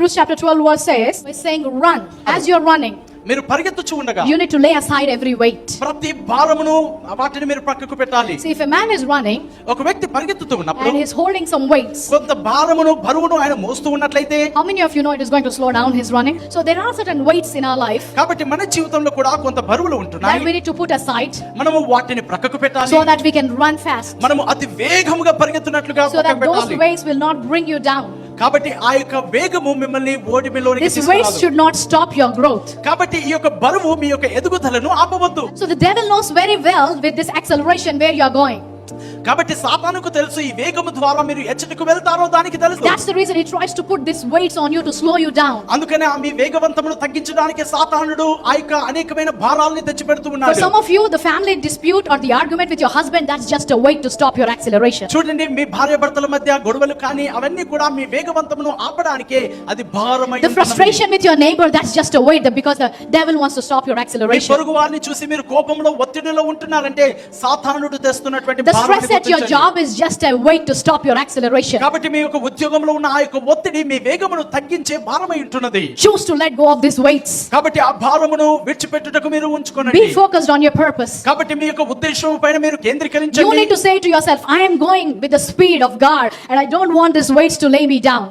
Hebrews chapter 12 verse says, we're saying run. As you're running, మీరు పరిగెత్తుచు ఉండగా you need to lay aside every weight. ప్రతి భారమును వాటిని మీరు పక్కకు పెట్టాలి. See, if a man is running ఒక వ్యక్తి పరిగెత్తుతూ ఉన్నప్పుడు and he's holding some weights, కొంత భారమును బరువును ఆయన మోస్తూ ఉన్నట్లయితే, how many of you know it is going to slow down his running? So there are certain weights in our life కాబట్టి మన జీవితంలో కూడా కొంత బరువులు that ఉంటున్నాయి. we need to put aside మనము వాటిని ప్రక్కకు పెట్టాలి. so that we can run fast, మనము అతి వేగముగా పరిగెత్తున్నట్లుగా so that పక్కకు those పెట్టాలి. weights will not bring you down. కాబట్టి ఆ యొక్క వేగము మిమ్మల్ని ఓడిమిలోనికి These weights తీసుకురాదు. should not stop your growth. కాబట్టి ఈ యొక్క బరువు మీ యొక్క ఎదుగుదలను ఆపవద్దు. So the devil knows very well with this acceleration where you are going. కాబట్టి సాతానుకు తెలుసు ఈ వేగము ద్వారా మీరు ఎచ్చటికి వెళ్తారో దానికి తెలుసు. That's the reason he tries to put these weights on you to slow you down. అందుకనే ఆ మీ వేగవంతమును తగ్గించడానికి సాతానుడు ఆ యొక్క అనేకమైన భారాల్ని తెచ్చి పెడుతూ For ఉన్నాడు. some of you, the family dispute or the argument with your husband, that's just a weight to stop your acceleration. చూడండి, మీ భార్యాభర్తల మధ్య గొడవలు కానీ అవన్నీ కూడా మీ వేగవంతమును ఆపడానికి అది భారమై The frustration with your neighbor, that's just a weight because the devil wants to stop your me acceleration. పొరుగు వారిని చూసి మీరు కోపంలో ఒత్తిడిలో ఉంటున్నారంటే సాతానుడు తెస్తున్నటువంటి The stress at your job is just a weight to stop your acceleration. కాబట్టి మీ యొక్క ఉద్యోగంలో ఉన్న ఆ యొక్క ఒత్తిడి మీ వేగమును తగ్గించే భారమై ఉంటున్నది. Choose to let go of these weights. కాబట్టి ఆ భారమును విడిచిపెట్టుటకు మీరు ఉంచుకోనండి. Be focused on your purpose. కాబట్టి మీ యొక్క ఉద్దేశం పైన మీరు You కేంద్రీకరించండి. need to say to yourself, I am going with the speed of God and I don't want these weights to lay me down.